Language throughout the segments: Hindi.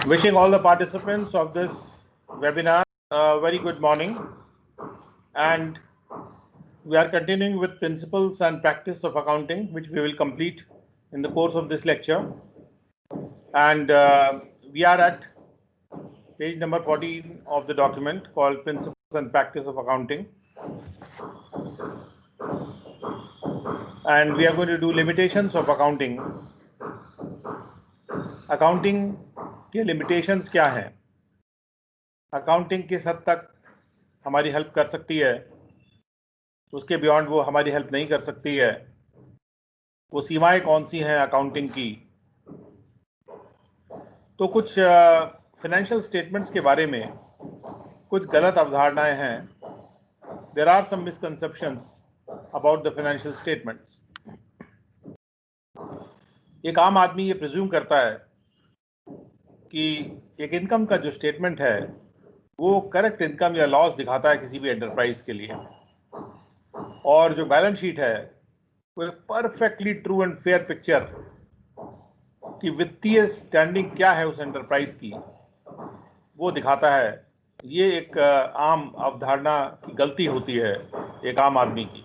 Wishing all the participants of this webinar a very good morning, and we are continuing with principles and practice of accounting, which we will complete in the course of this lecture. And we are at page number 14 of the document called Principles and Practice of Accounting. And we are going to do limitations of accounting. Accounting के limitations क्या हैं? Accounting किस हद तक हमारी हेल्प कर सकती है, उसके बियॉन्ड वो हमारी हेल्प नहीं कर सकती है, वो सीमाएं कौन सी हैं अकाउंटिंग की। तो कुछ फाइनेंशियल स्टेटमेंट्स के बारे में कुछ गलत अवधारणाएं हैं। There are some misconceptions about the financial statements. एक आम आदमी ये प्रिज्यूम करता है कि एक इनकम का जो स्टेटमेंट है वो करेक्ट इनकम या लॉस दिखाता है किसी भी एंटरप्राइज के लिए, और जो बैलेंस शीट है वो एक perfectly true and fair picture कि वित्तीय स्टैंडिंग क्या है उस एंटरप्राइज की वो दिखाता है। ये एक आम अवधारणा की गलती होती है एक आम आदमी की।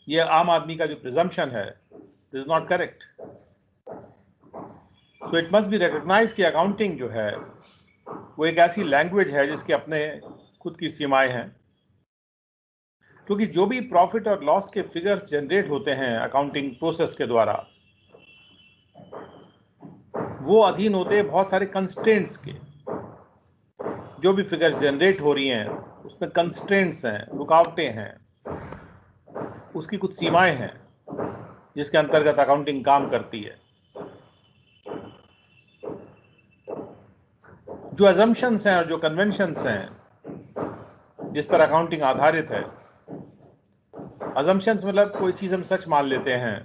ये आम आदमी का जो प्रिजम्पशन है this is not correct. So it must be recognise कि अकाउंटिंग जो है वो एक ऐसी लैंग्वेज है जिसके अपने खुद की सीमाएं हैं, क्योंकि जो भी प्रॉफिट और लॉस के फिगर्स जनरेट होते हैं अकाउंटिंग प्रोसेस के द्वारा वो अधीन होते हैं बहुत सारे कंस्ट्रेंट्स के। जो भी फिगर्स जनरेट हो रही हैं उसमें कंस्ट्रेंट्स हैं, रुकावटें हैं, उसकी कुछ सीमाएं हैं जिसके अंतर्गत अकाउंटिंग काम करती है। जो अजम्पशंस हैं और जो कन्वेंशंस हैं जिस पर अकाउंटिंग आधारित है, अजम्पशंस मतलब कोई चीज हम सच मान लेते हैं,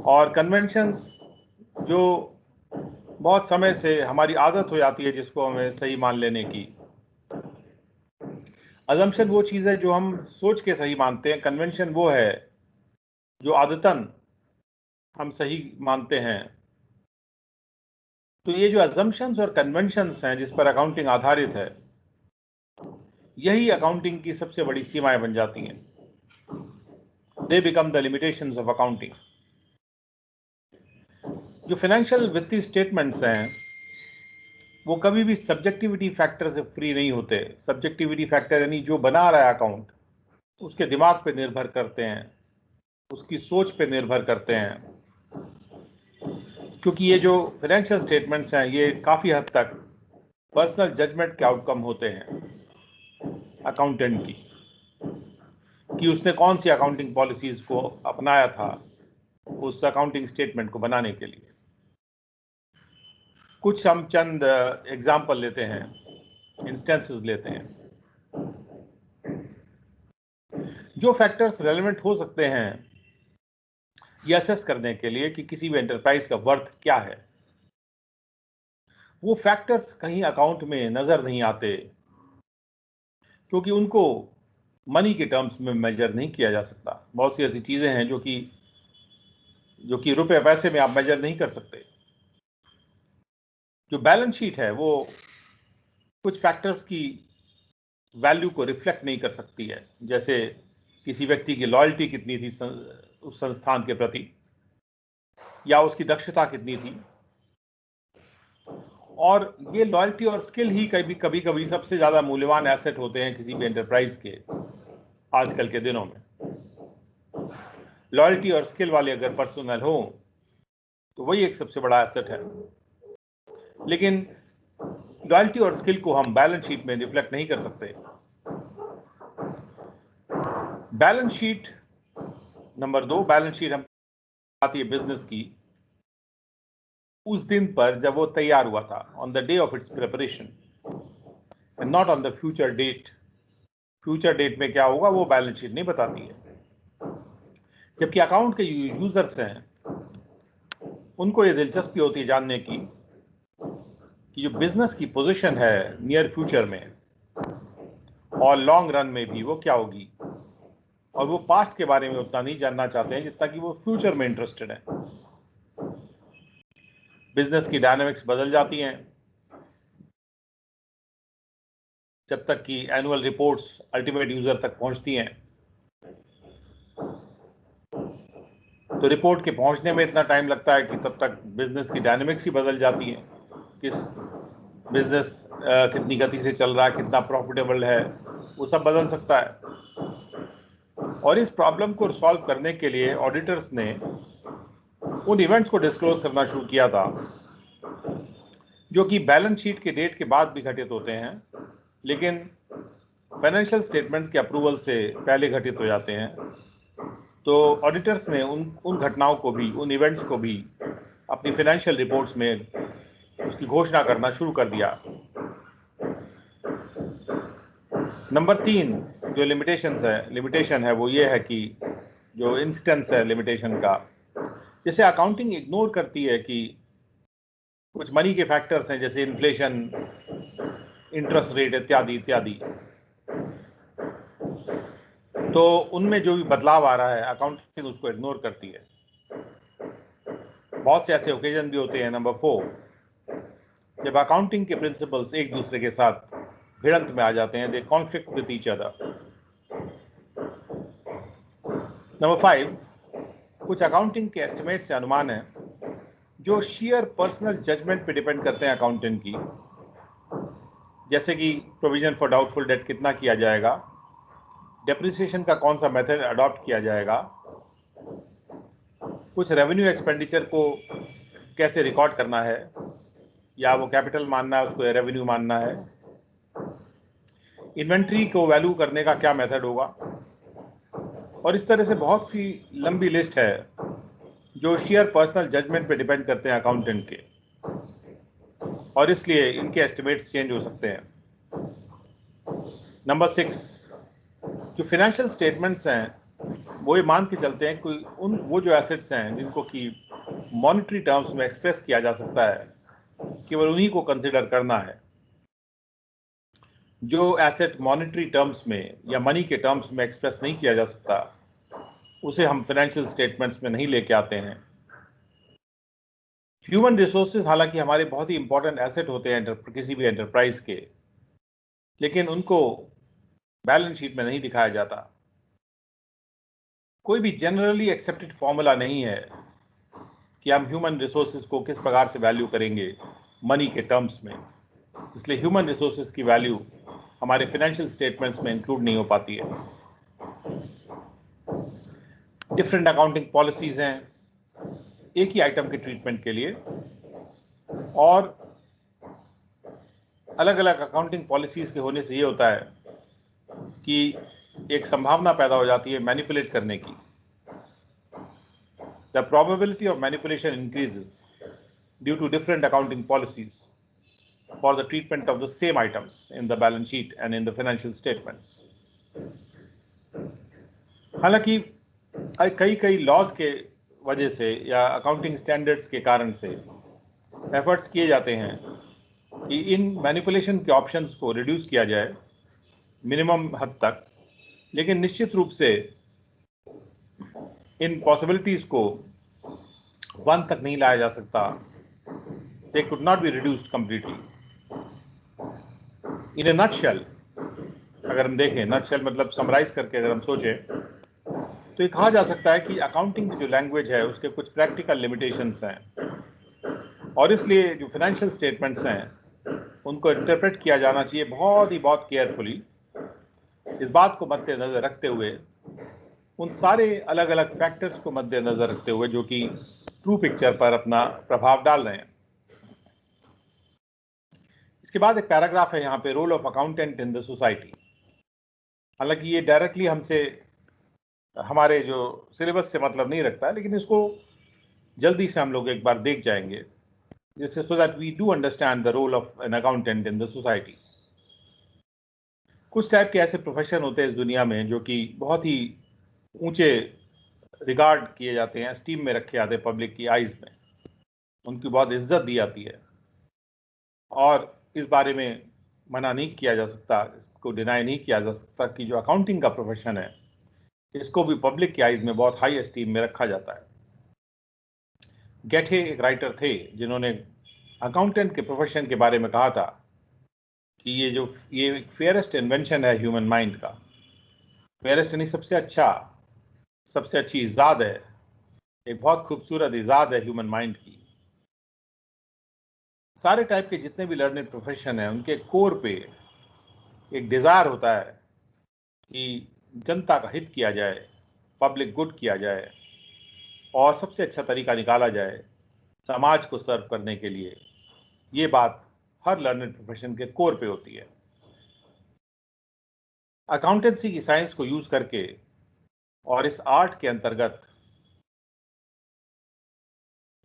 और कन्वेंशंस जो बहुत समय से हमारी आदत हो जाती है जिसको हमें सही मान लेने की। अजम्पशन वो चीज़ है जो हम सोच के सही मानते हैं, कन्वेंशन वो है जो आदतन हम सही मानते हैं। तो ये जो अजम्पशंस और कन्वेंशंस हैं जिस पर अकाउंटिंग आधारित है, यही अकाउंटिंग की सबसे बड़ी सीमाएं बन जाती हैं। They become the limitations of accounting. जो फाइनेंशियल वित्तीय स्टेटमेंट्स हैं वो कभी भी सब्जेक्टिविटी फैक्टर से फ्री नहीं होते। सब्जेक्टिविटी फैक्टर यानी जो बना रहा है अकाउंट उसके दिमाग पे निर्भर करते हैं, उसकी सोच पे निर्भर करते हैं, क्योंकि ये जो फाइनेंशियल स्टेटमेंट्स हैं ये काफ़ी हद तक पर्सनल जजमेंट के आउटकम होते हैं अकाउंटेंट की, कि उसने कौन सी अकाउंटिंग पॉलिसीज को अपनाया था उस अकाउंटिंग स्टेटमेंट को बनाने के लिए। कुछ हम चंद एग्जाम्पल लेते हैं, इंस्टेंसेस लेते हैं। जो फैक्टर्स रेलेवेंट हो सकते हैं ये असेस करने के लिए कि किसी भी एंटरप्राइज का वर्थ क्या है, वो फैक्टर्स कहीं अकाउंट में नजर नहीं आते, क्योंकि उनको मनी के टर्म्स में मेजर नहीं किया जा सकता। बहुत सी ऐसी चीजें हैं जो कि रुपए पैसे में आप मेजर नहीं कर सकते। जो बैलेंस शीट है वो कुछ फैक्टर्स की वैल्यू को रिफ्लेक्ट नहीं कर सकती है, जैसे किसी व्यक्ति की लॉयल्टी कितनी थी उस संस्थान के प्रति, या उसकी दक्षता कितनी थी। और ये लॉयल्टी और स्किल ही कभी कभी सबसे ज्यादा मूल्यवान एसेट होते हैं किसी भी एंटरप्राइज के आजकल के दिनों में। लॉयल्टी और स्किल वाले अगर पर्सनल हो तो वही एक सबसे बड़ा एसेट है। लेकिन लॉयल्टी और स्किल को हम बैलेंस शीट में रिफ्लेक्ट नहीं कर सकते। Balance sheet number 2, balance sheet हम आती है बिजनेस की उस दिन पर जब वो तैयार हुआ था, on the day of its preparation, and not on the future date. Future date में क्या होगा वो बैलेंस शीट नहीं बताती है। जबकि अकाउंट के यूजर्स हैं उनको ये दिलचस्पी होती है जानने की कि जो बिजनेस की पोजीशन है नियर फ्यूचर में और लॉन्ग रन में भी वो क्या होगी, और वो पास्ट के बारे में उतना नहीं जानना चाहते हैं जितना कि वो फ्यूचर में इंटरेस्टेड हैं। बिजनेस की डायनामिक्स बदल जाती हैं जब तक कि एनुअल रिपोर्ट्स अल्टीमेट यूजर तक पहुंचती हैं। तो रिपोर्ट के पहुंचने में इतना टाइम लगता है कि तब तक बिजनेस की डायनामिक्स ही बदल जाती है। किस बिजनेस कितनी गति से चल रहा है, कितना प्रॉफिटेबल है, वो सब बदल सकता है। और इस प्रॉब्लम को सॉल्व करने के लिए ऑडिटर्स ने उन इवेंट्स को डिस्क्लोज करना शुरू किया था जो कि बैलेंस शीट के डेट के बाद भी घटित होते हैं, लेकिन फाइनेंशियल स्टेटमेंट्स के अप्रूवल से पहले घटित हो जाते हैं। तो ऑडिटर्स ने उन घटनाओं को भी, उन इवेंट्स को भी अपनी फाइनेंशियल रिपोर्ट्स में उसकी घोषणा करना शुरू कर दिया। नंबर 3 जो लिमिटेशन है वो ये है कि जो इंस्टेंस है लिमिटेशन का, जैसे अकाउंटिंग इग्नोर करती है कि कुछ मनी के फैक्टर्स हैं जैसे इन्फ्लेशन, इंटरेस्ट रेट इत्यादि इत्यादि, तो उनमें जो भी बदलाव आ रहा है अकाउंटिंग उसको इग्नोर करती है। बहुत से ऐसे ओकेजन भी होते हैं। नंबर 4, जब अकाउंटिंग के प्रिंसिपल्स एक दूसरे के साथ भिड़ंत में आ जाते हैं, they conflict with each other. Number 5, कुछ अकाउंटिंग के एस्टिमेट से अनुमान है जो शेयर पर्सनल जजमेंट पे डिपेंड करते हैं अकाउंटेंट की, जैसे कि प्रोविजन फॉर डाउटफुल डेट कितना किया जाएगा, डेप्रिसिएशन का कौन सा मेथड अडॉप्ट किया जाएगा, कुछ रेवेन्यू एक्सपेंडिचर को कैसे रिकॉर्ड करना है, या वो कैपिटल मानना है उसको रेवेन्यू मानना है, इन्वेंट्री को वैल्यू करने का क्या मेथड होगा। और इस तरह से बहुत सी लंबी लिस्ट है जो शेयर पर्सनल जजमेंट पे डिपेंड करते हैं अकाउंटेंट के, और इसलिए इनके एस्टिमेट्स चेंज हो सकते हैं। नंबर 6, जो फाइनेंशियल स्टेटमेंट्स हैं वो ये मान के चलते हैं कि वो जो एसेट्स हैं जिनको कि मॉनेटरी टर्म्स में एक्सप्रेस किया जा सकता है, केवल उन्हीं को कंसिडर करना है। जो एसेट मॉनेटरी टर्म्स में या मनी के टर्म्स में एक्सप्रेस नहीं किया जा सकता, उसे हम फाइनेंशियल स्टेटमेंट्स में नहीं लेके आते हैं। ह्यूमन रिसोर्सेज हालांकि हमारे बहुत ही इंपॉर्टेंट एसेट होते हैं किसी भी एंटरप्राइज के, लेकिन उनको बैलेंस शीट में नहीं दिखाया जाता। कोई भी जनरली एक्सेप्टेड फॉर्मूला नहीं है कि हम ह्यूमन रिसोर्सेज को किस प्रकार से वैल्यू करेंगे मनी के टर्म्स में, इसलिए ह्यूमन रिसोर्सेज की वैल्यू हमारे फाइनेंशियल स्टेटमेंट्स में इंक्लूड नहीं हो पाती है। डिफरेंट अकाउंटिंग पॉलिसीज हैं एक ही आइटम के ट्रीटमेंट के लिए, और अलग अलग अकाउंटिंग पॉलिसीज के होने से ये होता है कि एक संभावना पैदा हो जाती है मैनिपुलेट करने की। The probability of manipulation increases due to different accounting policies for the treatment of the same items in the balance sheet and in the financial statements. हालांकि कई लॉज के वजह से या अकाउंटिंग स्टैंडर्ड्स के कारण से एफर्ट्स किए जाते हैं कि इन मैनिपुलेशन के ऑप्शंस को रिड्यूस किया जाए मिनिमम हद तक, लेकिन निश्चित रूप से इन पॉसिबिलिटीज को 1 तक नहीं लाया जा सकता। They could not be reduced completely. In A nutshell, अगर हम देखें, नटशेल मतलब समराइज करके अगर हम सोचें, तो ये कहा जा सकता है कि अकाउंटिंग की जो लैंग्वेज है उसके कुछ प्रैक्टिकल लिमिटेशंस हैं, और इसलिए जो फाइनेंशियल स्टेटमेंट्स हैं उनको इंटरप्रेट किया जाना चाहिए बहुत केयरफुली, इस बात को मद्देनजर रखते हुए, उन सारे अलग अलग फैक्टर्स को मद्देनजर रखते हुए जो कि ट्रू पिक्चर पर अपना प्रभाव डाल रहे हैं। इसके बाद एक पैराग्राफ है यहाँ पे, role of accountant in the society. हालांकि ये डायरेक्टली हमसे, हमारे जो सिलेबस से मतलब नहीं रखता है, लेकिन इसको जल्दी से हम लोग एक बार देख जाएंगे, जिससे so that we do understand the role of an accountant in the society. कुछ टाइप के ऐसे प्रोफेशन होते हैं इस दुनिया में जो कि बहुत ही ऊंचे रिगार्ड किए जाते हैं, स्टीम में रखे जाते हैं पब्लिक की आइज में, उनकी बहुत इज्जत दी जाती है। और इस बारे में मना नहीं किया जा सकता, इसको डिनाई नहीं किया जा सकता कि जो अकाउंटिंग का प्रोफेशन है इसको भी पब्लिक की आइज में बहुत हाई एस्टीम में रखा जाता है। गेठे एक राइटर थे जिन्होंने अकाउंटेंट के प्रोफेशन के बारे में कहा था कि ये फेयरेस्ट इन्वेंशन है ह्यूमन माइंड का। फेयरेस्ट यानी सबसे अच्छी इजाद है, एक बहुत खूबसूरत इजाद है ह्यूमन माइंड की। सारे टाइप के जितने भी लर्निंग प्रोफेशन है उनके कोर पे एक डिजायर होता है कि जनता का हित किया जाए, पब्लिक गुड किया जाए और सबसे अच्छा तरीका निकाला जाए समाज को सर्व करने के लिए। ये बात हर लर्निंग प्रोफेशन के कोर पे होती है। अकाउंटेंसी की साइंस को यूज करके और इस आर्ट के अंतर्गत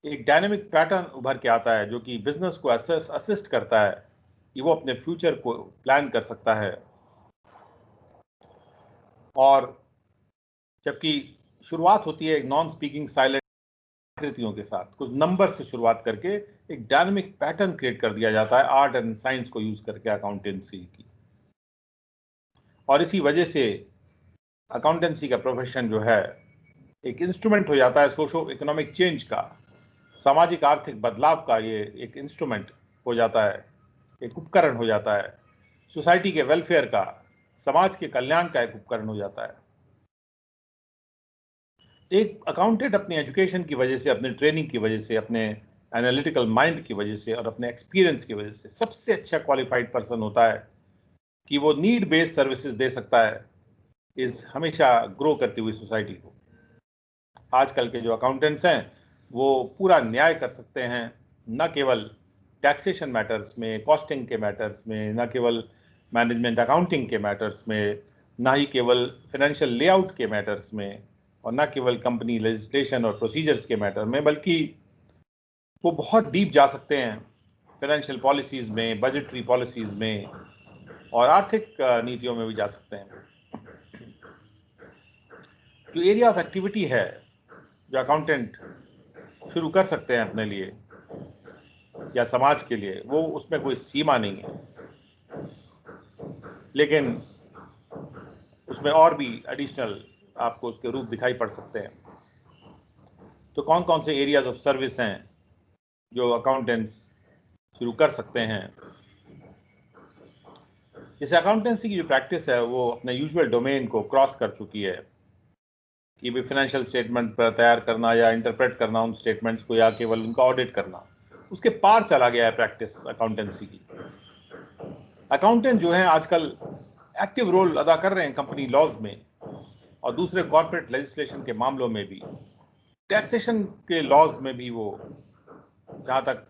एक डायनेमिक पैटर्न उभर के आता है जो कि बिजनेस को असिस्ट करता है कि वो अपने फ्यूचर को प्लान कर सकता है। और जबकि शुरुआत होती है एक नॉन स्पीकिंग साइलेंट आकृतियों के साथ, कुछ नंबर से शुरुआत करके एक डायनेमिक पैटर्न क्रिएट कर दिया जाता है आर्ट एंड साइंस को यूज करके अकाउंटेंसी की। और इसी वजह से अकाउंटेंसी का प्रोफेशन जो है एक इंस्ट्रूमेंट हो जाता है सोशो इकोनॉमिक चेंज का, सामाजिक आर्थिक बदलाव का। ये एक इंस्ट्रूमेंट हो जाता है, एक उपकरण हो जाता है सोसाइटी के वेलफेयर का, समाज के कल्याण का एक उपकरण हो जाता है। एक अकाउंटेंट अपनी एजुकेशन की वजह से, अपने ट्रेनिंग की वजह से, अपने एनालिटिकल माइंड की वजह से और अपने एक्सपीरियंस की वजह से सबसे अच्छा क्वालिफाइड पर्सन होता है कि वो नीड बेस्ड सर्विसेज दे सकता है इस हमेशा ग्रो करती हुई सोसाइटी को। आजकल के जो अकाउंटेंट्स हैं वो पूरा न्याय कर सकते हैं, न केवल टैक्सेशन मैटर्स में, कॉस्टिंग के मैटर्स में, न केवल मैनेजमेंट अकाउंटिंग के मैटर्स में, ना ही केवल फाइनेंशियल लेआउट के मैटर्स में, और न केवल कंपनी लेजिस्लेशन और प्रोसीजर्स के मैटर में, बल्कि वो बहुत डीप जा सकते हैं फाइनेंशियल पॉलिसीज में, बजटरी पॉलिसीज में और आर्थिक नीतियों में भी जा सकते हैं। जो एरिया ऑफ एक्टिविटी है जो अकाउंटेंट शुरू कर सकते हैं अपने लिए या समाज के लिए, वो उसमें कोई सीमा नहीं है, लेकिन उसमें और भी एडिशनल आपको उसके रूप दिखाई पड़ सकते हैं। तो कौन कौन से एरियाज ऑफ सर्विस हैं जो अकाउंटेंट्स शुरू कर सकते हैं? जैसे अकाउंटेंसी की जो प्रैक्टिस है वो अपने यूजुअल डोमेन को क्रॉस कर चुकी है कि भी फाइनेंशियल स्टेटमेंट पर तैयार करना या इंटरप्रेट करना उन स्टेटमेंट्स को, या केवल उनका ऑडिट करना, उसके पार चला गया है प्रैक्टिस अकाउंटेंसी की। अकाउंटेंट जो है आजकल एक्टिव रोल अदा कर रहे हैं कंपनी लॉज में और दूसरे कॉर्पोरेट लेजिस्लेशन के मामलों में भी, टैक्सेशन के लॉज में भी वो जहाँ तक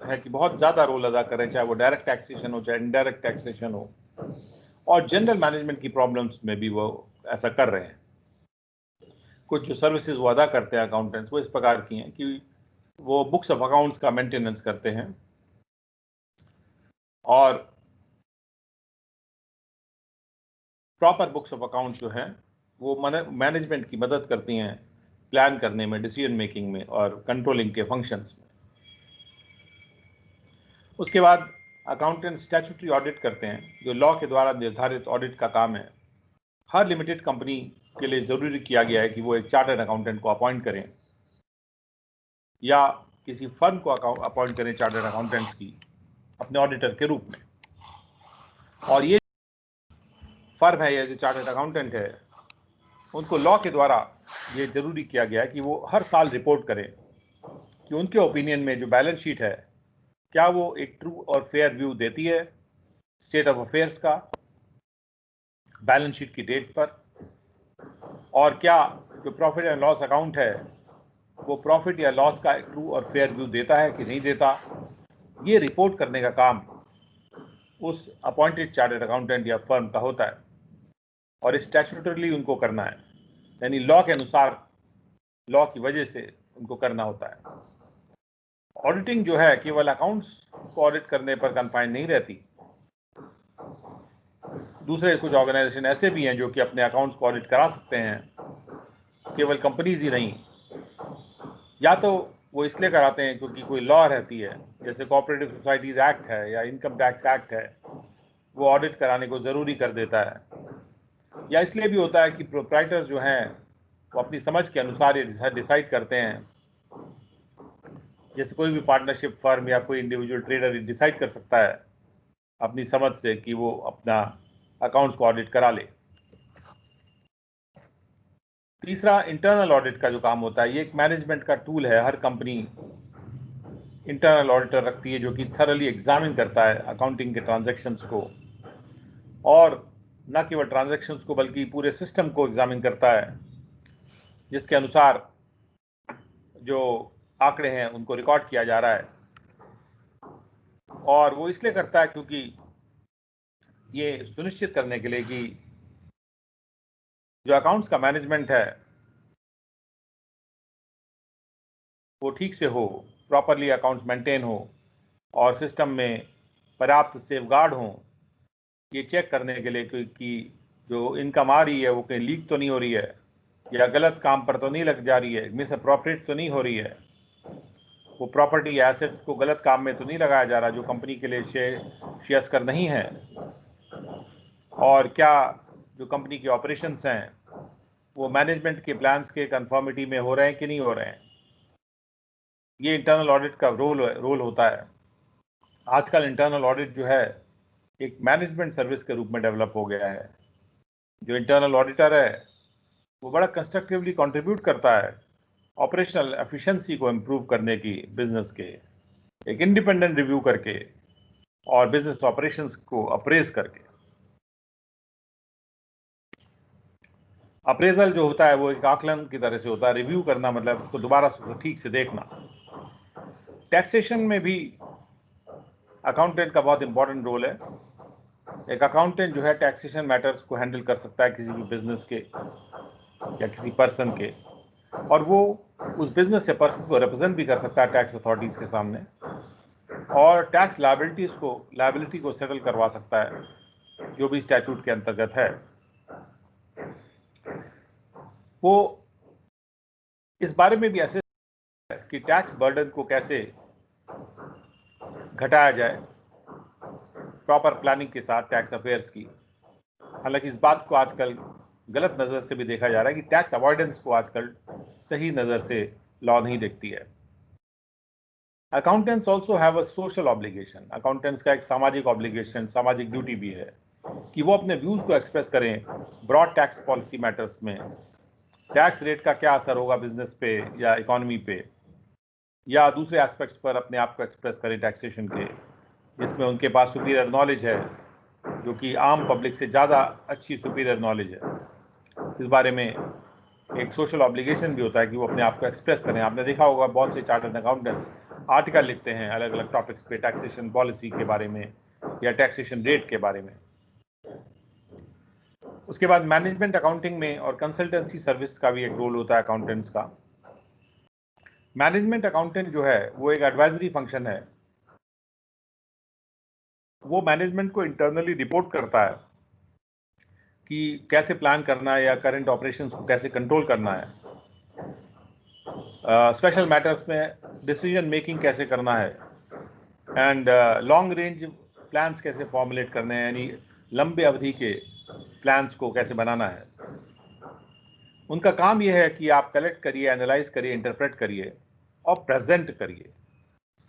है कि बहुत ज़्यादा रोल अदा कर रहे हैं, चाहे वो डायरेक्ट टैक्सेशन हो चाहे इनडायरेक्ट टैक्सेशन हो, और जनरल मैनेजमेंट की प्रॉब्लम्स में भी वो ऐसा कर रहे हैं। कुछ जो सर्विसेज वो अदा करते हैं अकाउंटेंट्स, वो इस प्रकार की हैं कि वो बुक्स ऑफ अकाउंट्स का मेंटेनेंस करते हैं और प्रॉपर बुक्स ऑफ अकाउंट जो हैं वो मैनेजमेंट की मदद करती हैं प्लान करने में, डिसीजन मेकिंग में और कंट्रोलिंग के फंक्शंस में। उसके बाद अकाउंटेंट स्टैट्यूटरी ऑडिट करते हैं जो लॉ के द्वारा निर्धारित ऑडिट का काम है। हर लिमिटेड कंपनी के लिए ज़रूरी किया गया है कि वो एक चार्टर्ड अकाउंटेंट को अपॉइंट करें या किसी फर्म को अपॉइंट करें चार्टर्ड अकाउंटेंट्स की अपने ऑडिटर के रूप में। और ये फर्म है या जो चार्टर्ड अकाउंटेंट है, उनको लॉ के द्वारा ये जरूरी किया गया है कि वो हर साल रिपोर्ट करें कि उनके ओपिनियन में जो बैलेंस शीट है क्या वो एक ट्रू और फेयर व्यू देती है स्टेट ऑफ अफेयर्स का बैलेंस शीट की डेट पर, और क्या जो प्रॉफिट एंड लॉस अकाउंट है वो प्रॉफिट या लॉस का एक ट्रू और फेयर व्यू देता है कि नहीं देता। ये रिपोर्ट करने का काम उस अपॉइंटेड चार्टर्ड अकाउंटेंट या फर्म का होता है और स्टैट्यूटरली उनको करना है, यानी लॉ के अनुसार, लॉ की वजह से उनको करना होता है। ऑडिटिंग जो है केवल अकाउंट्स को ऑडिट करने पर कन्फाइन नहीं रहती। दूसरे कुछ ऑर्गेनाइजेशन ऐसे भी हैं जो कि अपने अकाउंट्स को ऑडिट करा सकते हैं, केवल कंपनीज ही नहीं। या तो वो इसलिए कराते हैं क्योंकि कोई लॉ रहती है, जैसे कोऑपरेटिव सोसाइटीज एक्ट है या इनकम टैक्स एक्ट है, वो ऑडिट कराने को ज़रूरी कर देता है। या इसलिए भी होता है कि प्रोप्राइटर्स जो हैं वो अपनी समझ के अनुसार ये डिसाइड करते हैं, जैसे कोई भी पार्टनरशिप फर्म या कोई इंडिविजुअल ट्रेडर डिसाइड कर सकता है अपनी समझ से कि वो अपना अकाउंट्स को ऑडिट करा ले। तीसरा, इंटरनल ऑडिट का जो काम होता है, ये एक मैनेजमेंट का टूल है। हर कंपनी इंटरनल ऑडिटर रखती है जो कि थरली एग्जामिन करता है अकाउंटिंग के ट्रांजैक्शंस को, और न केवल ट्रांजैक्शंस को बल्कि पूरे सिस्टम को एग्जामिन करता है, जिसके अनुसार जो आंकड़े हैं उनको रिकॉर्ड किया जा रहा है। और वो इसलिए करता है क्योंकि ये सुनिश्चित करने के लिए कि जो अकाउंट्स का मैनेजमेंट है वो ठीक से हो, प्रॉपरली अकाउंट्स मेंटेन हो और सिस्टम में पर्याप्त सेफगार्ड हो, ये चेक करने के लिए कि जो इनकम आ रही है वो कहीं लीक तो नहीं हो रही है, या गलत काम पर तो नहीं लग जा रही है, मिस अप्रोप्रिएट तो नहीं हो रही है, वो प्रॉपर्टी एसेट्स को गलत काम में तो नहीं लगाया जा रहा जो कंपनी के लिए श्रेयस्कर नहीं है, और क्या जो कंपनी के ऑपरेशंस हैं वो मैनेजमेंट के प्लान्स के कंफर्मिटी में हो रहे हैं कि नहीं हो रहे हैं। ये इंटरनल ऑडिट का रोल होता है। आजकल इंटरनल ऑडिट जो है एक मैनेजमेंट सर्विस के रूप में डेवलप हो गया है। जो इंटरनल ऑडिटर है वो बड़ा कंस्ट्रक्टिवली कंट्रीब्यूट करता है ऑपरेशनल एफिशिएंसी को इम्प्रूव करने की, बिजनेस के एक इंडिपेंडेंट रिव्यू करके और बिजनेस ऑपरेशंस को अप्रेज करके। अप्रेजल जो होता है वो एक आकलन की तरह से होता है। रिव्यू करना मतलब उसको दोबारा ठीक से देखना। टैक्सेशन में भी अकाउंटेंट का बहुत इंपॉर्टेंट रोल है। एक अकाउंटेंट जो है टैक्सेशन मैटर्स को हैंडल कर सकता है किसी भी बिजनेस के या किसी पर्सन के, और वो उस बिजनेस या पर्सन को रिप्रेजेंट भी कर सकता है टैक्स अथॉरिटीज के सामने, और टैक्स लायबिलिटी को सेटल करवा सकता है जो भी स्टैट्यूट के अंतर्गत है। वो इस बारे में भी ऐसे कि टैक्स बर्डन को कैसे घटाया जाए प्रॉपर प्लानिंग के साथ टैक्स अफेयर्स की। हालांकि इस बात को आजकल गलत नज़र से भी देखा जा रहा है कि टैक्स अवॉइडेंस को आजकल सही नज़र से लॉ नहीं देखती है। Accountants also have a social obligation. Accountants का एक सामाजिक ऑब्लिगेशन, सामाजिक ड्यूटी भी है कि वो अपने व्यूज़ को एक्सप्रेस करें ब्रॉड टैक्स पॉलिसी मैटर्स में। टैक्स रेट का क्या असर होगा बिजनेस पे या इकोनॉमी पे, या दूसरे एस्पेक्ट्स पर अपने आप को एक्सप्रेस करें टैक्सेशन के, जिसमें उनके पास सुपीरियर नॉलेज है, जो कि आम पब्लिक से ज़्यादा अच्छी सुपीरियर नॉलेज है। इस बारे में एक सोशल ऑब्लिगेशन भी होता है कि वो अपने आप को एक्सप्रेस करें। आपने देखा होगा बहुत से चार्टर्ड अकाउंटेंट्स आर्टिकल लिखते हैं अलग अलग टॉपिक्स पे, टैक्सेशन पॉलिसी के बारे में या टैक्सेशन रेट के बारे में। उसके बाद मैनेजमेंट अकाउंटिंग में और कंसल्टेंसी सर्विस का भी एक रोल होता है अकाउंटेंट्स का। मैनेजमेंट अकाउंटेंट जो है वो एक एडवाइजरी फंक्शन है। वो मैनेजमेंट को इंटरनली रिपोर्ट करता है कि कैसे प्लान करना है या करंट ऑपरेशंस को कैसे कंट्रोल करना है, स्पेशल मैटर्स में डिसीजन मेकिंग कैसे करना है, एंड लॉन्ग रेंज प्लान्स कैसे फॉर्मुलेट करने हैं, यानी लंबे अवधि के प्लान्स को कैसे बनाना है। उनका काम यह है कि आप कलेक्ट करिए, एनालाइज करिए, इंटरप्रेट करिए और प्रेजेंट करिए।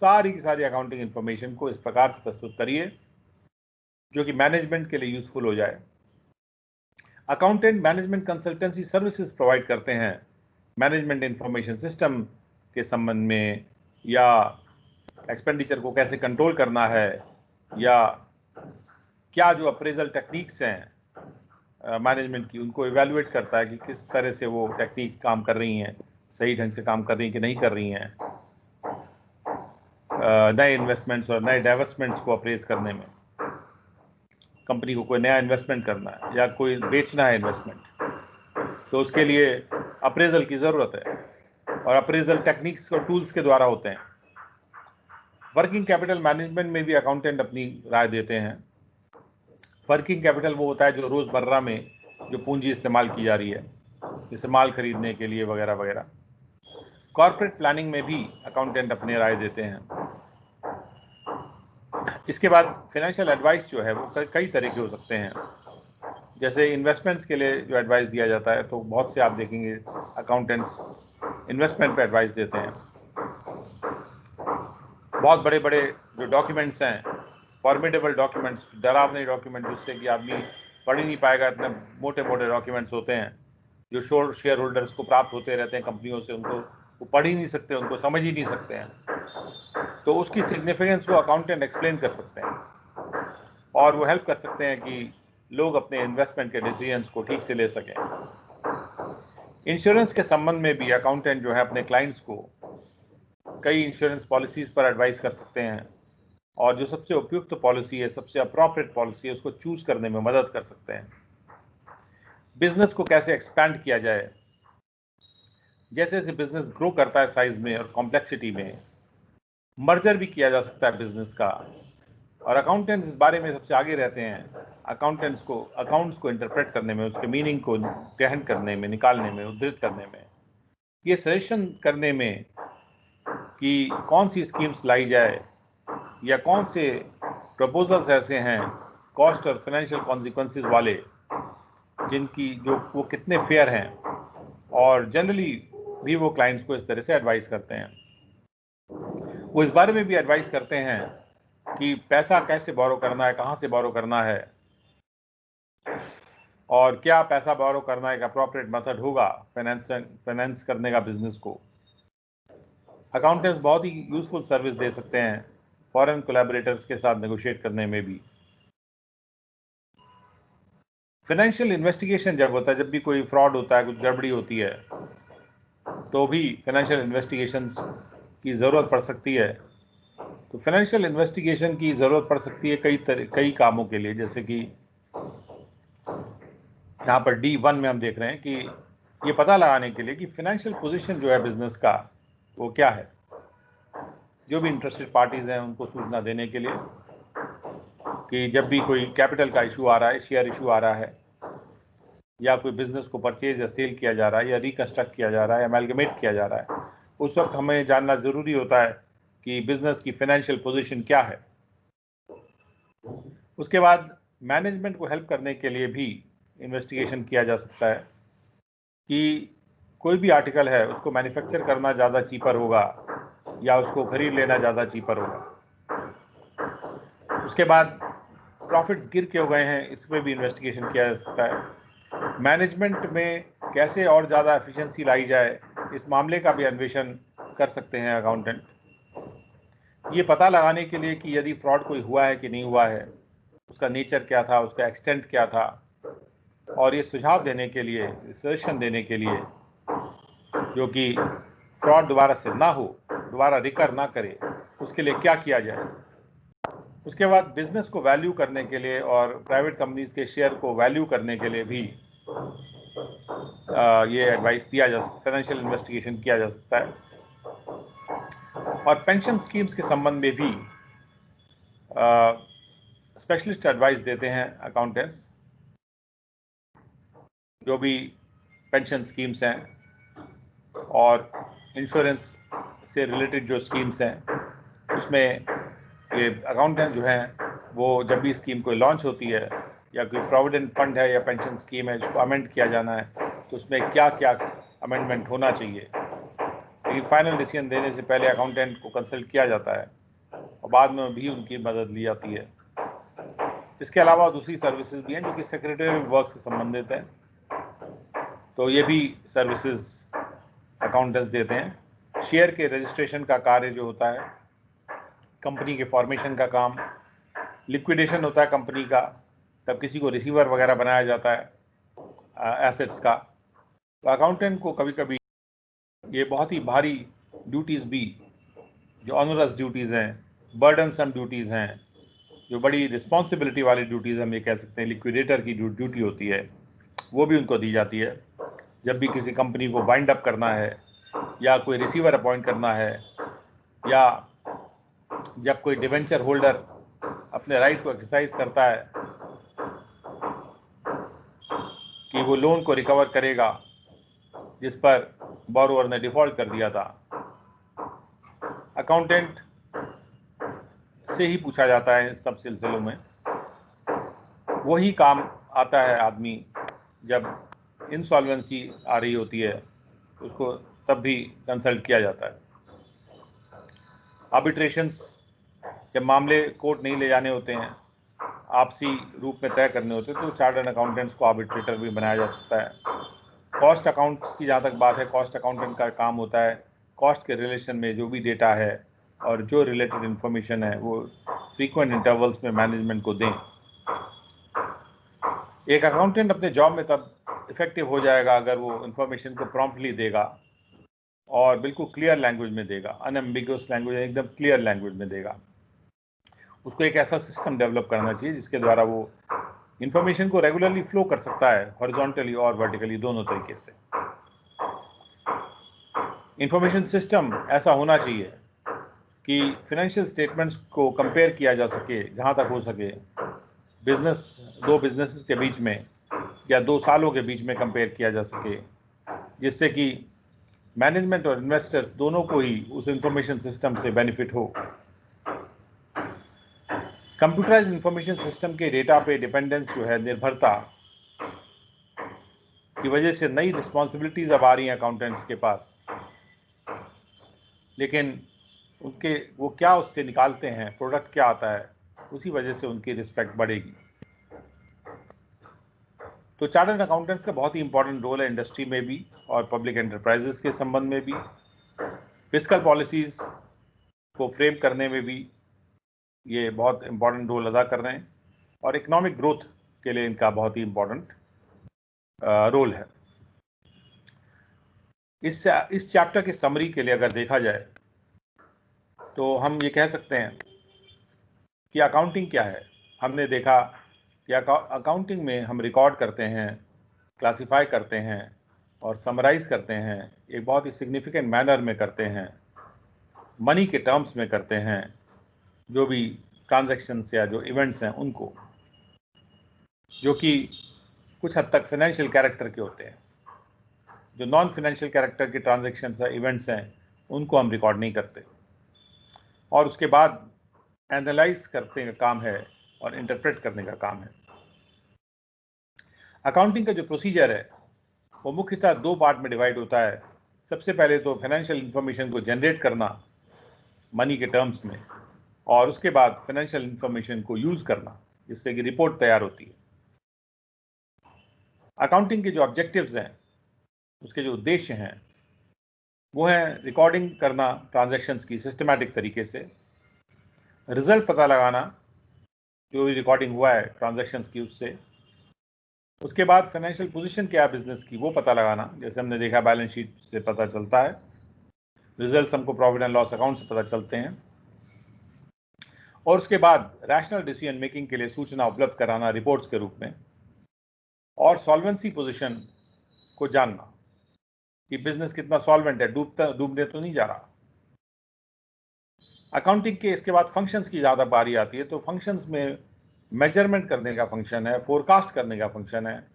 सारी की सारी अकाउंटिंग इंफॉर्मेशन को इस प्रकार से प्रस्तुत करिए जो कि मैनेजमेंट के लिए यूजफुल हो जाए। Accountant management consultancy services provide करते हैं मैनेजमेंट इंफॉर्मेशन सिस्टम के संबंध में, या एक्सपेंडिचर को कैसे कंट्रोल करना है, या क्या जो अप्रेजल टेक्निक्स हैं मैनेजमेंट की उनको इवेलुएट करता है कि किस तरह से वो टेक्निक काम कर रही हैं, सही ढंग से काम कर रही हैं कि नहीं कर रही हैं, नए इन्वेस्टमेंट्स और नए डाइवेस्टमेंट्स को अप्रेज करने में। कंपनी को कोई नया इन्वेस्टमेंट करना है या कोई बेचना है इन्वेस्टमेंट, तो उसके लिए अप्रेजल की ज़रूरत है, और अप्रेजल टेक्निक्स और टूल्स के द्वारा होते हैं। वर्किंग कैपिटल मैनेजमेंट में भी अकाउंटेंट अपनी राय देते हैं। वर्किंग कैपिटल वो होता है जो रोज़मर्रा में जो पूंजी इस्तेमाल की जा रही है, जैसे माल खरीदने के लिए वगैरह वगैरह। कॉर्पोरेट प्लानिंग में भी अकाउंटेंट अपने राय देते हैं। इसके बाद फाइनेंशियल एडवाइस जो है वो कई तरह के हो सकते हैं। जैसे इन्वेस्टमेंट्स के लिए जो एडवाइस दिया जाता है, तो बहुत से आप देखेंगे अकाउंटेंट्स इन्वेस्टमेंट पे एडवाइस देते हैं। बहुत बड़े बड़े जो डॉक्यूमेंट्स हैं, फॉर्मेडेबल डॉक्यूमेंट्स, डरावने डॉक्यूमेंट जिससे कि आदमी पढ़ ही नहीं पाएगा, इतने मोटे मोटे डॉक्यूमेंट्स होते हैं जो शेयर होल्डर्स को प्राप्त होते रहते हैं कंपनियों से, उनको वो पढ़ ही नहीं सकते, उनको समझ ही नहीं सकते हैं। तो उसकी सिग्निफिकेंस वो अकाउंटेंट एक्सप्लेन कर सकते हैं और वो हेल्प कर सकते हैं कि लोग अपने इन्वेस्टमेंट के डिसीजंस को ठीक से ले सकें। इंश्योरेंस के संबंध में भी अकाउंटेंट जो है अपने क्लाइंट्स को कई इंश्योरेंस पॉलिसीज पर एडवाइस कर सकते हैं और जो सबसे उपयुक्त पॉलिसी है, सबसे अप्रोप्रिएट पॉलिसी है, उसको चूज करने में मदद कर सकते हैं। बिजनेस को कैसे एक्सपैंड किया जाए, जैसे जैसे बिजनेस ग्रो करता है साइज में और कॉम्प्लेक्सिटी में, मर्जर भी किया जा सकता है बिजनेस का, और अकाउंटेंट्स इस बारे में सबसे आगे रहते हैं। अकाउंटेंट्स को अकाउंट्स को इंटरप्रेट करने में, उसके मीनिंग को ग्रहण करने में, निकालने में, उद्धृत करने में, ये सजेशन करने में कि कौन सी स्कीम्स लाई जाए या कौन से प्रपोजल्स ऐसे हैं कॉस्ट और फाइनेंशियल कॉन्सिक्वेंसेस वाले जिनकी जो वो कितने फेयर हैं, और जनरली भी वो क्लाइंट्स को इस तरह से एडवाइस करते हैं। वो इस बारे में भी एडवाइस करते हैं कि पैसा कैसे बोरो करना है, कहाँ से बोरो करना है, और क्या पैसा बोरो करना एक अप्रोप्रिएट मेथड होगा फाइनेंस करने का बिजनेस को। अकाउंटेंट्स बहुत ही यूजफुल सर्विस दे सकते हैं फॉरेन कोलैबोरेटर्स के साथ नेगोशिएट करने में भी। फाइनेंशियल इन्वेस्टिगेशन जब होता है, जब भी कोई फ्रॉड होता है, कुछ गड़बड़ी होती है, तो भी फाइनेंशियल इन्वेस्टिगेशंस की ज़रूरत पड़ सकती है। तो फाइनेंशियल इन्वेस्टिगेशन की ज़रूरत पड़ सकती है कई कामों के लिए, जैसे कि यहाँ पर D1 में हम देख रहे हैं कि ये पता लगाने के लिए कि फाइनेंशियल पोजीशन जो है बिजनेस का वो क्या है, जो भी इंटरेस्टेड पार्टीज हैं उनको सूचना देने के लिए कि जब भी कोई कैपिटल का इशू आ रहा है, शेयर इशू आ रहा है, या कोई बिजनेस को परचेज या सेल किया जा रहा है, या रिकंस्ट्रक्ट किया जा रहा है, अमेलगमेट किया जा रहा है, उस वक्त हमें जानना ज़रूरी होता है कि बिजनेस की फाइनेंशियल पोजीशन क्या है। उसके बाद मैनेजमेंट को हेल्प करने के लिए भी इन्वेस्टिगेशन किया जा सकता है कि कोई भी आर्टिकल है उसको मैन्युफैक्चर करना ज़्यादा चीपर होगा या उसको खरीद लेना ज़्यादा चीपर होगा। उसके बाद प्रॉफिट्स गिर क्यों गए हैं, इस पर भी इन्वेस्टिगेशन किया जा सकता है। मैनेजमेंट में कैसे और ज़्यादा एफिशिएंसी लाई जाए, इस मामले का भी अन्वेषण कर सकते हैं अकाउंटेंट। ये पता लगाने के लिए कि यदि फ्रॉड कोई हुआ है कि नहीं हुआ है, उसका नेचर क्या था, उसका एक्सटेंट क्या था, और ये सुझाव देने के लिए, सजेशन देने के लिए जो कि फ्रॉड दोबारा से ना हो, दोबारा रिकर ना करे, उसके लिए क्या किया जाए। उसके बाद बिजनेस को वैल्यू करने के लिए और प्राइवेट कंपनीज के शेयर को वैल्यू करने के लिए भी ये एडवाइस दिया जा सकता, फाइनेंशियल इन्वेस्टिगेशन किया जा सकता है। और पेंशन स्कीम्स के संबंध में भी स्पेशलिस्ट एडवाइस देते हैं अकाउंटेंट्स। जो भी पेंशन स्कीम्स हैं और इंश्योरेंस से रिलेटेड जो स्कीम्स हैं, उसमें ये अकाउंटेंट जो हैं वो जब भी स्कीम कोई लॉन्च होती है या कोई प्रोविडेंट फंड है या पेंशन स्कीम है जिसको अमेंड किया जाना है, तो उसमें क्या क्या अमेंडमेंट होना चाहिए, लेकिन फाइनल डिसीजन देने से पहले अकाउंटेंट को कंसल्ट किया जाता है और बाद में भी उनकी मदद ली जाती है। इसके अलावा दूसरी सर्विसेज भी हैं जो कि सेक्रेटरियल वर्क से संबंधित हैं, तो ये भी सर्विसेज अकाउंटेंट्स देते हैं। शेयर के रजिस्ट्रेशन का कार्य जो होता है, कंपनी के फॉर्मेशन का काम, लिक्विडेशन होता है कंपनी का, तब किसी को रिसीवर वगैरह बनाया जाता है एसेट्स का, तो अकाउंटेंट को कभी कभी ये बहुत ही भारी ड्यूटीज़ भी, जो ऑनरस ड्यूटीज़ हैं, बर्डनसम ड्यूटीज़ हैं, जो बड़ी रिस्पॉन्सिबिलिटी वाली ड्यूटीज़ हम ये कह सकते हैं लिक्विडेटर की ड्यूटी होती है, वो भी उनको दी जाती है। जब भी किसी कंपनी को वाइंड अप करना है या कोई रिसीवर अपॉइंट करना है, या जब कोई डिवेंचर होल्डर अपने राइट को एक्सरसाइज करता है कि वो लोन को रिकवर करेगा जिस पर बोरोवर ने डिफॉल्ट कर दिया था, अकाउंटेंट से ही पूछा जाता है इन सब सिलसिलों में। वही काम आता है आदमी जब इंसॉल्वेंसी आ रही होती है, उसको तब भी कंसल्ट किया जाता है। आर्बिट्रेशंस, जब मामले कोर्ट नहीं ले जाने होते हैं, आपसी रूप में तय करने होते हैं, तो चार्टर्ड अकाउंटेंट्स को आर्बिट्रेटर भी बनाया जा सकता है। कॉस्ट अकाउंट्स की जहाँ तक बात है, कॉस्ट अकाउंटेंट का काम होता है कॉस्ट के रिलेशन में जो भी डेटा है और जो रिलेटेड इन्फॉर्मेशन है वो फ्रीक्वेंट इंटरवल्स में मैनेजमेंट को दें। एक अकाउंटेंट अपने जॉब में तब इफेक्टिव हो जाएगा अगर वो इन्फॉर्मेशन को प्रॉम्प्टली देगा और बिल्कुल क्लियर लैंग्वेज में देगा, अनएम्बिगुअस लैंग्वेज, एकदम क्लियर लैंग्वेज में देगा। उसको एक ऐसा सिस्टम डेवलप करना चाहिए जिसके द्वारा वो इंफॉर्मेशन को रेगुलरली फ्लो कर सकता है, हॉरिजॉन्टली और वर्टिकली, दोनों तरीके से। इंफॉर्मेशन सिस्टम ऐसा होना चाहिए कि फाइनेंशियल स्टेटमेंट्स को कंपेयर किया जा सके, जहां तक हो सके दो बिजनेसेस के बीच में या 2 सालों के बीच में कंपेयर किया जा सके, जिससे कि मैनेजमेंट और इन्वेस्टर्स दोनों को ही उस इंफॉर्मेशन सिस्टम से बेनिफिट हो। कंप्यूटराइज्ड इंफॉर्मेशन सिस्टम के डेटा पे डिपेंडेंस जो है, निर्भरता की वजह से नई रिस्पॉन्सिबिलिटीज अब आ रही हैं अकाउंटेंट्स के पास, लेकिन वो क्या उससे निकालते हैं, प्रोडक्ट क्या आता है, उसी वजह से उनकी रिस्पेक्ट बढ़ेगी। तो चार्टर्ड अकाउंटेंट्स का बहुत ही इंपॉर्टेंट रोल है इंडस्ट्री में भी और पब्लिक एंटरप्राइजेस के संबंध में भी, फिस्कल पॉलिसीज को फ्रेम करने में भी ये बहुत इंपॉर्टेंट रोल अदा कर रहे हैं, और इकोनॉमिक ग्रोथ के लिए इनका बहुत ही इंपॉर्टेंट रोल है। इस चैप्टर की समरी के लिए अगर देखा जाए तो हम ये कह सकते हैं कि अकाउंटिंग क्या है। हमने देखा कि अकाउंटिंग में हम रिकॉर्ड करते हैं, क्लासिफाई करते हैं और समराइज करते हैं, एक बहुत ही सिग्निफिकेंट मैनर में करते हैं, मनी के टर्म्स में करते हैं, जो भी ट्रांजैक्शंस या जो इवेंट्स हैं उनको, जो कि कुछ हद तक फाइनेंशियल कैरेक्टर के होते हैं। जो नॉन फाइनेंशियल कैरेक्टर के ट्रांजैक्शंस हैं, इवेंट्स हैं, उनको हम रिकॉर्ड नहीं करते, और उसके बाद एनालाइज करने का काम है और इंटरप्रेट करने का काम है। अकाउंटिंग का जो प्रोसीजर है वो मुख्यतः 2 पार्ट में डिवाइड होता है। सबसे पहले तो फाइनेंशियल इंफॉर्मेशन को जनरेट करना मनी के टर्म्स में, और उसके बाद फाइनेंशियल इंफॉर्मेशन को यूज करना, जिससे कि रिपोर्ट तैयार होती है। अकाउंटिंग के जो ऑब्जेक्टिव्स हैं, उसके जो उद्देश्य हैं, वो है रिकॉर्डिंग करना ट्रांजैक्शंस की सिस्टमैटिक तरीके से, रिजल्ट पता लगाना जो भी रिकॉर्डिंग हुआ है ट्रांजैक्शंस की उससे, उसके बाद फाइनेंशियल पोजीशन क्या है बिजनेस की वो पता लगाना, जैसे हमने देखा बैलेंस शीट से पता चलता है, रिजल्ट्स हमको प्रॉफिट एंड लॉस अकाउंट से पता चलते हैं, और उसके बाद रैशनल डिसीजन मेकिंग के लिए सूचना उपलब्ध कराना रिपोर्ट्स के रूप में, और सॉल्वेंसी पोजीशन को जानना कि बिजनेस कितना सॉल्वेंट है, डूबने तो नहीं जा रहा। अकाउंटिंग के इसके बाद फंक्शंस की ज़्यादा बारी आती है, तो फंक्शंस में मेजरमेंट करने का फंक्शन है, फोरकास्ट करने का फंक्शन है,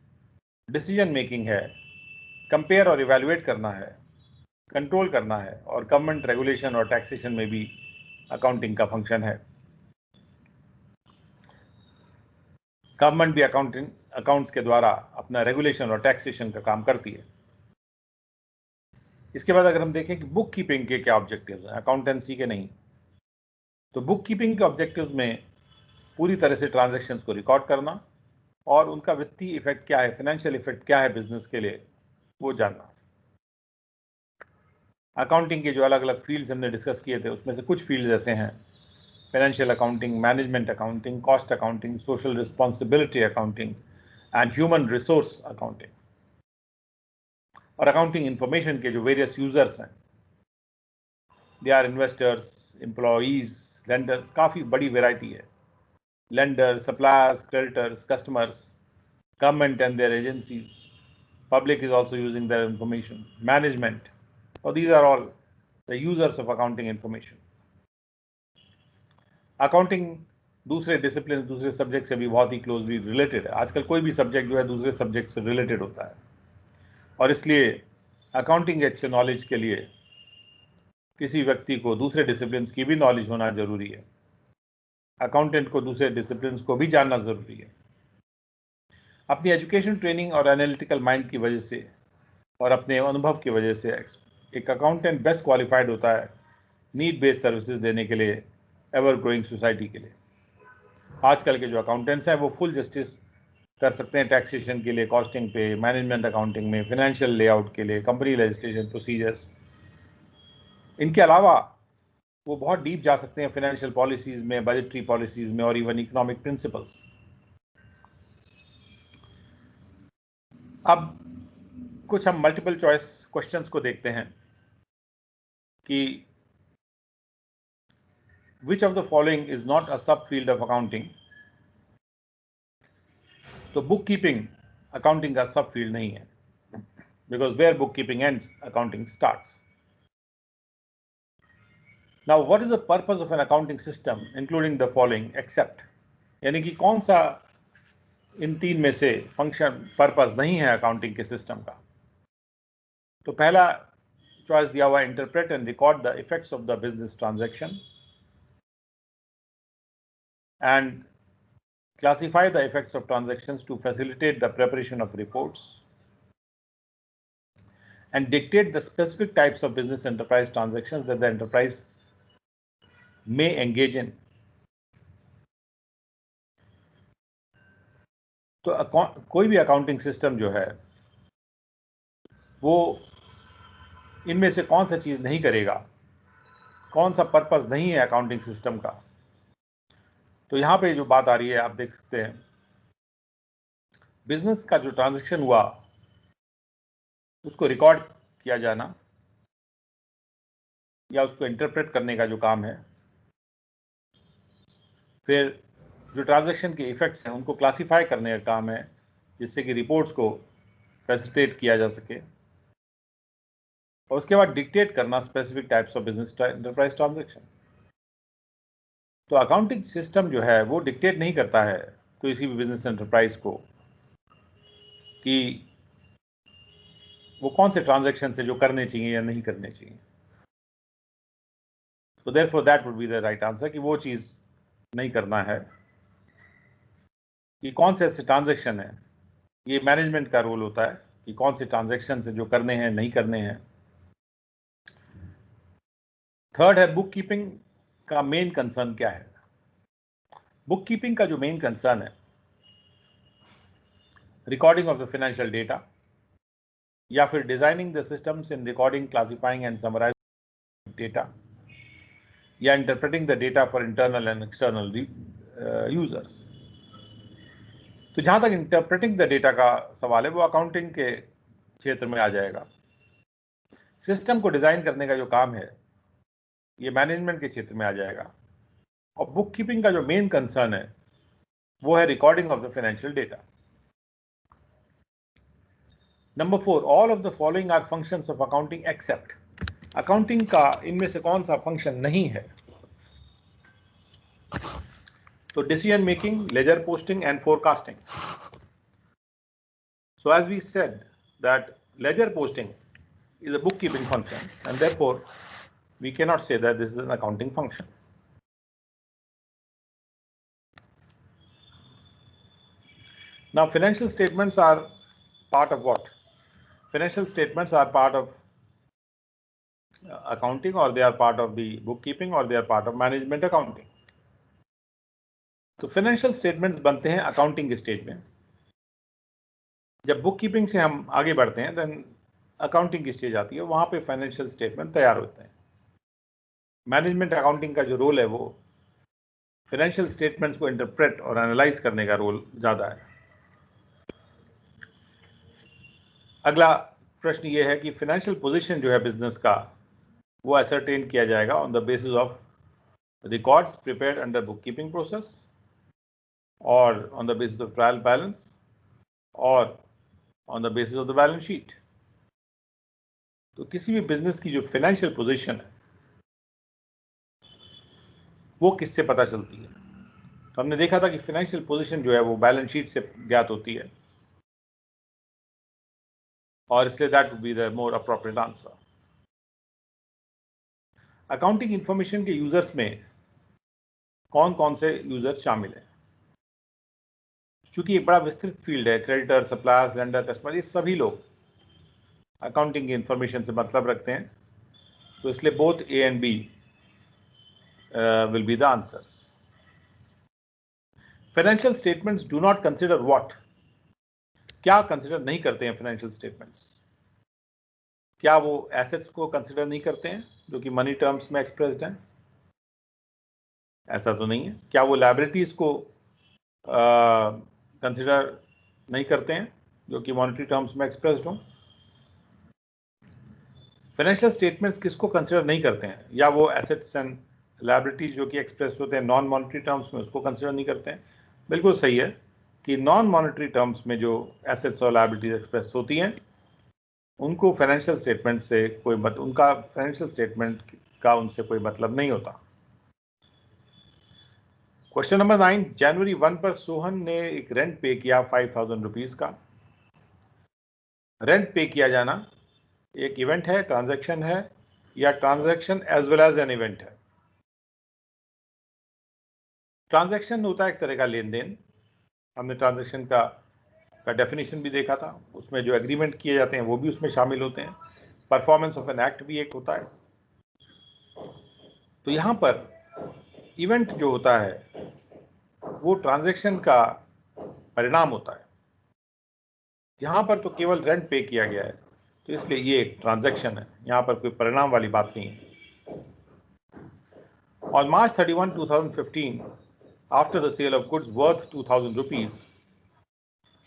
डिसीजन मेकिंग है, कंपेयर और इवेलुएट करना है, कंट्रोल करना है, और गवर्नमेंट रेगुलेशन और टैक्सेशन में भी अकाउंटिंग का फंक्शन है। गवर्नमेंट भी अकाउंट्स के द्वारा अपना रेगुलेशन और टैक्सेशन का काम करती है। इसके बाद अगर हम देखें कि बुक कीपिंग के क्या ऑब्जेक्टिव्स हैं, अकाउंटेंसी के नहीं, तो बुक कीपिंग के ऑब्जेक्टिव्स में पूरी तरह से ट्रांजैक्शंस को रिकॉर्ड करना और उनका वित्तीय इफेक्ट क्या है, फाइनेंशियल इफेक्ट क्या है बिजनेस के लिए, वो जानना। अकाउंटिंग के जो अलग अलग फील्ड्स हमने डिस्कस किए थे, उसमें से कुछ फील्ड्स ऐसे हैं: financial accounting, management accounting, cost accounting, social responsibility accounting and human resource accounting. और अकाउंटिंग इंफॉर्मेशन के जो वेरियस यूजर्स हैं, they are investors, employees, lenders, काफ़ी बड़ी वेराइटी है। Lender, suppliers, creditors, customers, government and their agencies, public is also using their information, management, so these are all the users of accounting information. Accounting दूसरे डिसिप्लिन, दूसरे सब्जेक्ट से भी बहुत ही क्लोजली रिलेटेड है। आजकल कोई भी सब्जेक्ट जो है दूसरे सब्जेक्ट से रिलेटेड होता है, और इसलिए अकाउंटिंग के अच्छे नॉलेज के लिए किसी व्यक्ति को दूसरे डिसिप्लिन की भी नॉलेज होना जरूरी है। अकाउंटेंट को दूसरे डिसिप्लिन को भी जानना जरूरी है। अपनी एजुकेशन, ट्रेनिंग और एनालिटिकल माइंड की वजह से और अपने अनुभव की वजह से एक अकाउंटेंट बेस्ट क्वालिफाइड होता है नीड बेस्ड सर्विसेज देने के लिए एवर ग्रोइंग सोसाइटी के लिए। आजकल के जो अकाउंटेंट्स हैं वो फुल जस्टिस कर सकते हैं टैक्सेशन के लिए, कॉस्टिंग पे, मैनेजमेंट अकाउंटिंग में, फाइनेंशियल लेआउट के लिए, कंपनी लेजिस्लेशन प्रोसीजर्स। इनके अलावा वो बहुत डीप जा सकते हैं फाइनेंशियल पॉलिसीज में, बजटरी पॉलिसीज में और इवन इकोनॉमिक प्रिंसिपल्स। अब कुछ हम मल्टीपल चॉइस क्वेश्चंस को देखते हैं कि which of the following is not a sub field of accounting. तो बुक कीपिंग अकाउंटिंग का सब फील्ड नहीं है, because where book keeping ends accounting starts. Now what is the purpose of an accounting system including the following except, यानी कि कौन सा इन तीन में से फंक्शन पर्पस नहीं है अकाउंटिंग के सिस्टम का। तो पहला चॉइस दिया हुआ, interpret and record the effects of the business transaction and classify the effects of transactions to facilitate the preparation of reports and dictate the specific types of business enterprise transactions that the enterprise may engage in. तो कोई भी अकाउंटिंग सिस्टम जो है वो इनमें से कौन सा चीज नहीं करेगा, कौन सा पर्पस नहीं है अकाउंटिंग सिस्टम का। तो यहां पे जो बात आ रही है आप देख सकते हैं, बिजनेस का जो ट्रांजैक्शन हुआ उसको रिकॉर्ड किया जाना या उसको इंटरप्रेट करने का जो काम है, फिर जो ट्रांजैक्शन के इफेक्ट्स हैं उनको क्लासिफाई करने का काम है जिससे कि रिपोर्ट्स को फैसिलिटेट किया जा सके, और उसके बाद डिक्टेट करना specific types of business enterprise transaction. तो अकाउंटिंग सिस्टम जो है वो डिक्टेट नहीं करता है किसी भी बिजनेस एंटरप्राइज को कि वो कौन से ट्रांजैक्शन से जो करने चाहिए या नहीं करने चाहिए। तो therefore that would be the right answer कि वो चीज नहीं करना है कि कौन से ऐसे ट्रांजैक्शन है। ये मैनेजमेंट का रोल होता है कि कौन से ट्रांजैक्शन से जो करने हैं नहीं करने हैं। थर्ड है बुक कीपिंग का मेन कंसर्न क्या है। बुक कीपिंग का जो मेन कंसर्न है, recording of the financial data या फिर designing the systems in recording, classifying and summarising data या interpreting the data for internal and external users. तो जहां तक इंटरप्रेटिंग द डेटा का सवाल है वो अकाउंटिंग के क्षेत्र में आ जाएगा। सिस्टम को डिजाइन करने का जो काम है ये मैनेजमेंट के क्षेत्र में आ जाएगा। और बुक कीपिंग का जो मेन कंसर्न है वो है recording of the financial data. Number 4, all of the following are functions of accounting except. Accounting का इनमें से कौन सा फंक्शन नहीं है। तो decision making, ledger posting and forecasting. So as we said that ledger posting is a bookkeeping function and therefore we cannot say that this is an accounting function. Now financial statements are part of what? Financial statements are part of accounting, or they are part of the bookkeeping, or they are part of management accounting. तो फाइनेंशियल स्टेटमेंट्स बनते हैं अकाउंटिंग के स्टेज में। जब बुक कीपिंग से हम आगे बढ़ते हैं देन अकाउंटिंग की स्टेज आती है, वहां पे फाइनेंशियल स्टेटमेंट तैयार होते हैं। मैनेजमेंट अकाउंटिंग का जो रोल है वो फाइनेंशियल स्टेटमेंट्स को इंटरप्रेट और एनालाइज करने का रोल ज्यादा है। अगला प्रश्न ये है कि फाइनेंशियल पोजीशन जो है बिजनेस का वो असरटेन किया जाएगा on the basis of records prepared under book keeping process, और on the basis of trial balance, और on the basis of the balance sheet. तो किसी भी बिजनेस की जो फाइनेंशियल पोजीशन है वो किससे पता चलती है। तो हमने देखा था कि फाइनेंशियल पोजीशन जो है वो बैलेंस शीट से ज्ञात होती है, और इसलिए that would be the more appropriate answer. Accounting information के यूजर्स में कौन कौन से यूजर शामिल हैं? चूंकि एक बड़ा विस्तृत फील्ड है, क्रेडिटर, सप्लायर्स, लेंडर, कस्टमर, ये सभी लोग अकाउंटिंग इंफॉर्मेशन से मतलब रखते हैं, तो इसलिए both A and B will be the answers. Financial statements do not consider what? क्या कंसिडर नहीं करते हैं फाइनेंशियल स्टेटमेंट्स? क्या वो एसेट्स को कंसिडर नहीं करते हैं जो कि मनी टर्म्स में एक्सप्रेस्ड हैं? ऐसा तो नहीं है। क्या वो लायबिलिटीज को कंसिडर नहीं करते हैं जो कि मॉनेटरी टर्म्स में एक्सप्रेस्ड हों? फाइनेंशियल स्टेटमेंट्स किसको कंसिडर नहीं करते हैं? या वो एसेट्स एंड लायबिलिटीज जो कि एक्सप्रेस होते हैं नॉन मॉनेटरी टर्म्स में, उसको कंसिडर नहीं करते हैं? बिल्कुल सही है कि नॉन मॉनेटरी टर्म्स में जो एसेट्स और लायबिलिटीज एक्सप्रेस होती हैं उनको फाइनेंशियल स्टेटमेंट से कोई उनका फाइनेंशियल स्टेटमेंट का उनसे कोई मतलब नहीं होता। क्वेश्चन नंबर 9, जनवरी 1 पर सोहन ने एक रेंट पे किया 5,000 रुपीज का। रेंट पे किया जाना एक इवेंट है, ट्रांजैक्शन है, या transaction as well as an event है? ट्रांजैक्शन होता है एक तरह का लेन देन। हमने ट्रांजैक्शन का डेफिनेशन भी देखा था, उसमें जो एग्रीमेंट किए जाते हैं वो भी उसमें शामिल होते हैं। परफॉर्मेंस ऑफ एन एक्ट भी एक होता है। तो यहां पर इवेंट जो होता है वो ट्रांजैक्शन का परिणाम होता है। यहां पर तो केवल रेंट पे किया गया है, तो इसलिए ये एक ट्रांजैक्शन है, यहां पर कोई परिणाम वाली बात नहीं है। On March 31, 2015, after the sale of goods worth 2,000 rupees,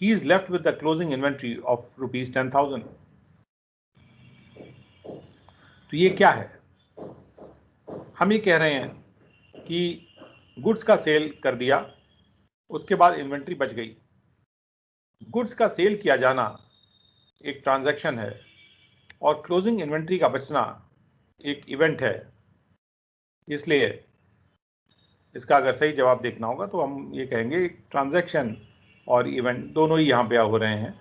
he is left with the closing inventory of rupees 10,000. तो ये क्या है? हम ये कह रहे हैं कि गुड्स का सेल कर दिया, उसके बाद इन्वेंट्री बच गई। गुड्स का सेल किया जाना एक ट्रांजैक्शन है और क्लोजिंग इन्वेंट्री का बचना एक इवेंट है। इसलिए इसका अगर सही जवाब देखना होगा तो हम ये कहेंगे ट्रांजैक्शन और इवेंट दोनों ही यहाँ पे हो रहे हैं।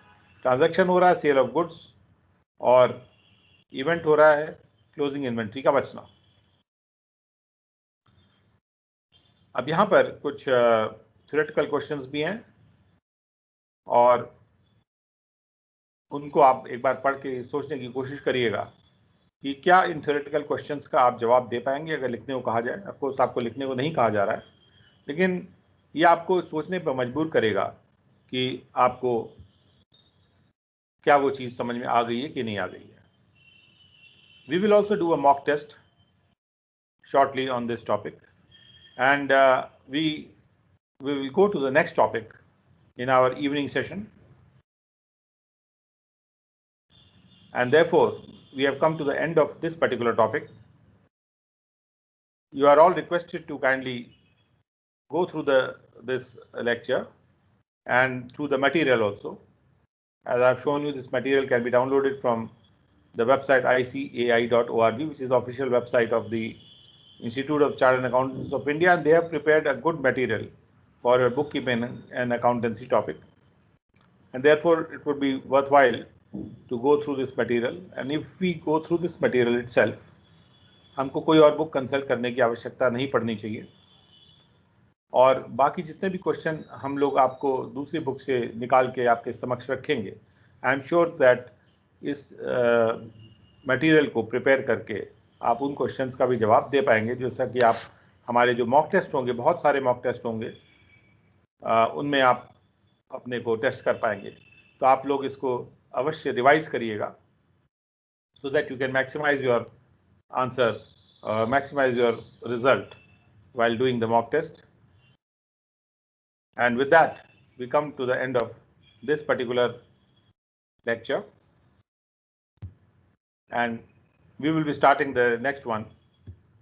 ट्रांजैक्शन हो रहा है सेल ऑफ गुड्स और इवेंट हो रहा है क्लोजिंग इन्वेंट्री का बचना। अब यहाँ पर कुछ थ्योरेटिकल क्वेश्चंस भी हैं और उनको आप एक बार पढ़ के सोचने की कोशिश करिएगा कि क्या इन थ्योरेटिकल क्वेश्चंस का आप जवाब दे पाएंगे अगर लिखने को कहा जाए। ऑफ कोर्स आपको लिखने को नहीं कहा जा रहा है, लेकिन ये आपको सोचने पर मजबूर करेगा कि आपको क्या वो चीज़ समझ में आ गई है कि नहीं आ गई है। We will also do a mock test shortly on this topic, and we will go to the next topic in our evening session. And therefore, we have come to the end of this particular topic. You are all requested to kindly go through this lecture and through the material also. As I have shown you, this material can be downloaded from the website icai.org, which is the official website of the Institute of Chartered Accountants of India, and they have prepared a good material for your bookkeeping and accountancy topic. And therefore, it would be worthwhile to go through this material. And if we go through this material itself, हमको कोई और बुक कंसल्ट करने की आवश्यकता नहीं पड़नी चाहिए। और बाकी जितने भी क्वेश्चन हम लोग आपको दूसरी बुक से निकाल के आपके समक्ष रखेंगे, आई एम श्योर दैट इस मटेरियल को प्रिपेयर करके आप उन क्वेश्चंस का भी जवाब दे पाएंगे, जैसा कि आप हमारे जो मॉक टेस्ट होंगे, बहुत सारे मॉक टेस्ट होंगे, उनमें आप अपने को टेस्ट कर पाएंगे। तो आप लोग इसको अवश्य रिवाइज करिएगा so that you can maximize your answer, maximize your result while doing the mock test. And with that, we come to the end of this particular lecture, and we will be starting the next one